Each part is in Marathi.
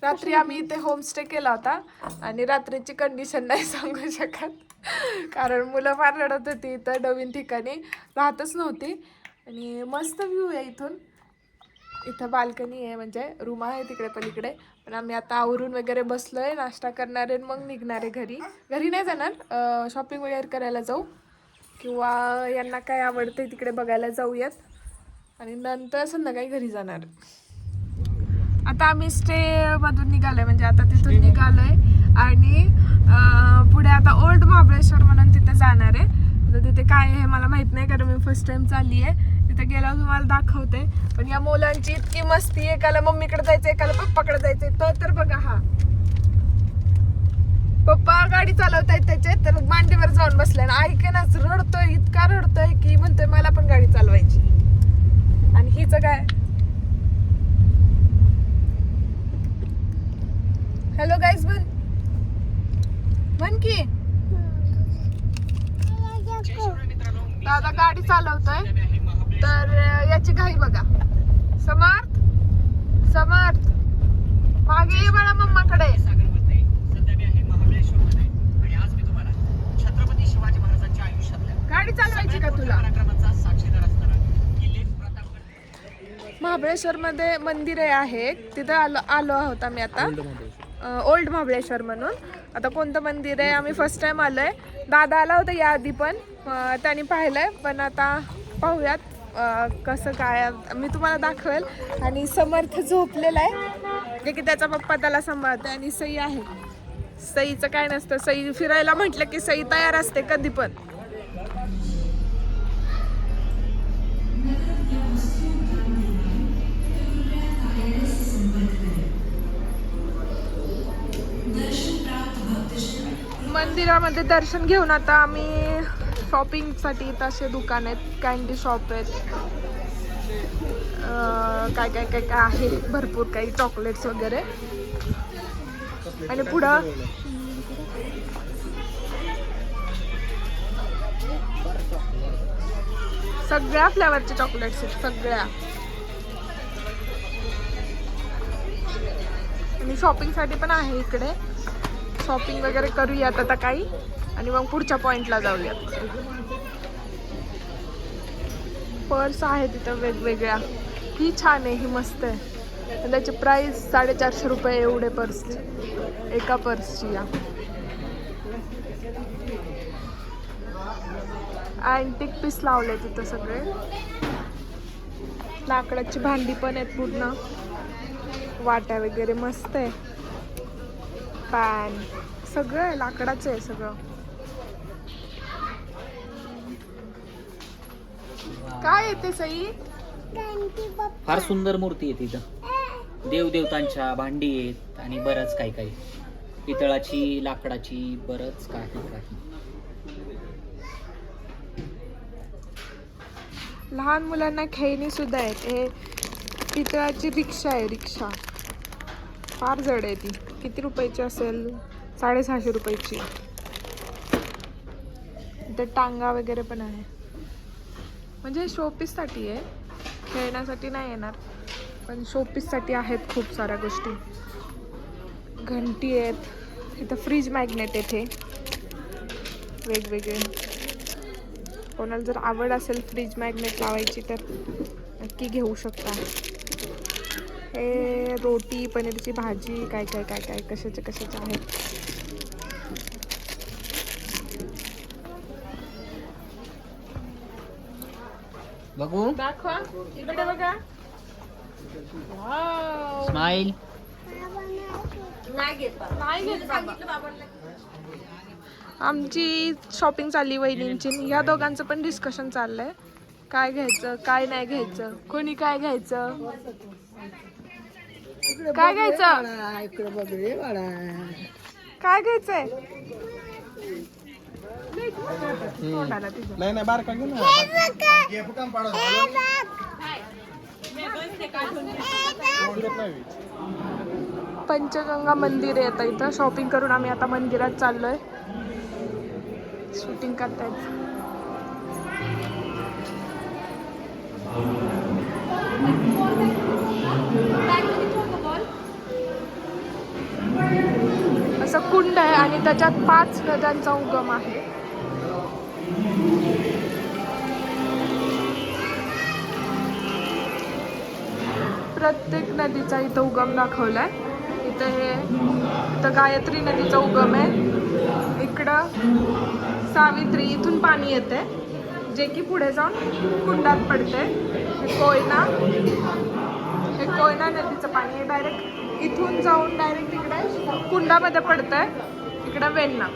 रात्री आम्ही इथे होमस्टे केला होता आणि रात्रीची कंडिशन नाही सांगू शकत कारण मुलं फार रडत होती. इथं नवीन ठिकाणी राहतच नव्हती. आणि मस्त व्ह्यू आहे इथून. इथं बाल्कनी आहे, म्हणजे रूम आहे तिकडे पलीकडे. पण आम्ही आता आवरून वगैरे बसलोय, नाश्ता करणार आहे, मग निघणार आहे घरी. घरी नाही जाणार, शॉपिंग वगैरे करायला जाऊ किंवा यांना काय आवडते तिकडे बघायला जाऊयात आणि नंतर संध्याकाळी घरी जाणार. आता आम्ही स्टे मधून निघालोय, म्हणजे आता तिथून निघालोय आणि पुढे आता ओल्ड महाबळेश्वर म्हणून तिथे जाणार आहे. तर तिथे काय आहे मला माहित नाही कारण मी फर्स्ट टाइम चालली आहे. तिथे गेल्यावर तुम्हाला दाखवते. पण या मुलांची इतकी मस्ती, एकाला मम्मीकडे जायचं एकाला पप्पाकडे जायचंय. तर बघा हा पप्पा गाडी चालवतायत त्याचे, तर मांडीवर जाऊन बसलाय ना, ऐकेनाच रडतोय, इतका रडतोय की म्हणतोय मला पण गाडी चालवायची. आणि हिचं काय, हॅलो गाईज म्हण की. दादा गाडी चालवतोय तर याची घाई बघा. समर्थ समर्थ मागे ये बाळा मम्माकडे. गाडी चालवायची का तुला? महाबळेश्वर मध्ये मंदिर आहे, तिथं आलो आहोत आम्ही आता. ओल्ड महाबळेश्वर म्हणून. आता कोणतं मंदिर आहे, आम्ही फर्स्ट टाइम आलोय. दादा आला होता याआधी पण, त्यांनी पाहिलंय. पण आता पाहूयात कसं काय, मी तुम्हाला दाखवेल. आणि समर्थ झोपलेला आहे, जे की त्याचा पप्पा त्याला सांभाळतोय. आणि सई आहे, सईचं काय नसतं, सई फिरायला म्हटलं की सई तयार असते कधी पण. मंदिरामध्ये दर्शन घेऊन आता आम्ही शॉपिंगसाठी इथं असे दुकान आहेत, कॅन्डी शॉप आहेत, काय काय काय काय आहे भरपूर काही, चॉकलेट्स वगैरे. आणि पुढं सगळ्या फ्लेवरचे चॉकलेट्स आहेत, सगळ्या. आणि शॉपिंगसाठी पण आहे इकडे. शॉपिंग वगैरे करूयात आता काही आणि मग पुढच्या पॉइंटला जाऊयात. पर्स आहे तिथं वेगवेगळ्या. ही छान आहे, ही मस्त आहे. त्याची प्राइस 450 रुपये एवढे पर्सची, एका पर्सची. या अँटिक पीस लावले तिथं सगळे. लाकडाची भांडी पण आहेत पूर्ण, वाट्या वगैरे मस्त आहे. पॅन सगळं लाकडाचं आहे सगळं. काय येते सई? फार सुंदर मूर्ती आहे तिथं, देवदेवतांच्या भांडी आहेत आणि बरंच काही काही, पितळाची, लाकडाची, बरंच काही काही. लहान मुलांना खेळणी सुद्धा आहेत. हे पितळाची रिक्षा आहे, रिक्षा फार जड आहे ती. किती रुपयाची असेल? 650 रुपयाची. इथे टांगा वगैरे पण आहे, म्हणजे शोपीससाठी आहे, खेळण्यासाठी नाही येणार, पण शोपीससाठी आहेत खूप साऱ्या गोष्टी. घंटी आहेत इथं, फ्रीज मॅग्नेट येथे वेगवेगळे. कोणाला जर आवड असेल फ्रीज मॅग्नेट लावायची तर नक्की घेऊ शकता. हे रोटी, पनीरची भाजी, काय काय काय काय कशाचे कशाचे आहेत. बघू, दाखवा इकडे बघा. स्माइल. नाही घेत बाबा. आमची शॉपिंग चालली वहिनींची. ह्या दोघांचं पण डिस्कशन चाललंय, काय घ्यायचं काय नाही घ्यायचं, कोणी काय घ्यायचं, काय घ्यायचं, काय घ्यायचंय. नाही नाही बारका घेऊ ना. पंचगंगा मंदिर आहे आता इथं. शॉपिंग करून आम्ही आता मंदिरात चाललोय. शूटिंग करतायत. कुंड आहे आणि त्याच्यात 5 नद्यांचा उगम आहे. प्रत्येक नदीचा इथं उगम दाखवलाय. इथं गायत्री नदीचा उगम आहे. इकडं सावित्री, इथून पाणी येते जे की पुढे जाऊन कुंडात पडते. हे कोयना नदीचं पाणी आहे. डायरेक्ट इथून जाऊन डायरेक्ट इकडे कुंडामध्ये पडतंय. इकडं वेण्णा.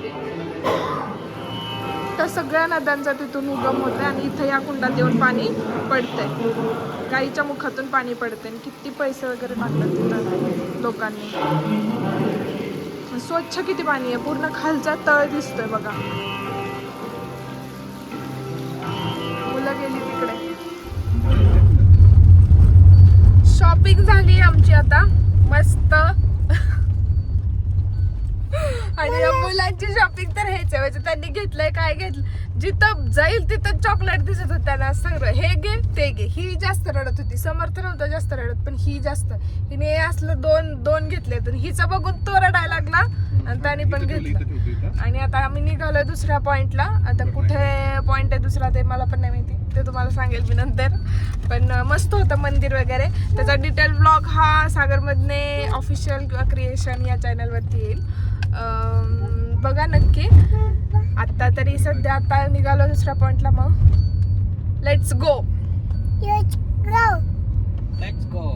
तर सगळ्या नद्यांचा तिथून उगम होतोय आणि इथं या कुंडात येऊन पाणी पडतंय. गाईच्या मुखातून पाणी पडते आणि किती पैसे वगैरे टाकतात तिथं लोकांनी. स्वच्छ किती पाणी आहे. पूर्ण खालचा तळ दिसतोय बघा. मुलं गेली तिकडे. शॉपिंग झाली आमची आता मस्त. आणि या मुलांची शॉपिंग तर हेच आहे. म्हणजे त्यांनी घेतलंय काय घेतलं, जिथं जाईल तिथं चॉकलेट दिसत होत त्यांना सगळं. हे घे ते घे. ही जास्त रडत होती. समर्थ नव्हता जास्त रडत, पण ही जास्त. हिने असलं दोन घेतले तर हिचं बघून तो रडायला लागला आणि त्याने पण घेतलं. आणि आता आम्ही निघालोय दुसऱ्या पॉइंटला. आता कुठे पॉइंट आहे दुसरा ते मला पण नाही माहिती, ते तुम्हाला सांगेल मी नंतर. पण मस्त होतं मंदिर वगैरे. त्याचा डिटेल ब्लॉग हा सागरमधने ऑफिशियल किंवा क्रिएशन या चॅनलवरती येईल. बघा नक्की. आता तरी सध्या आता निघालो दुसऱ्या पॉइंटला. मग लेट्स गो. Let's go.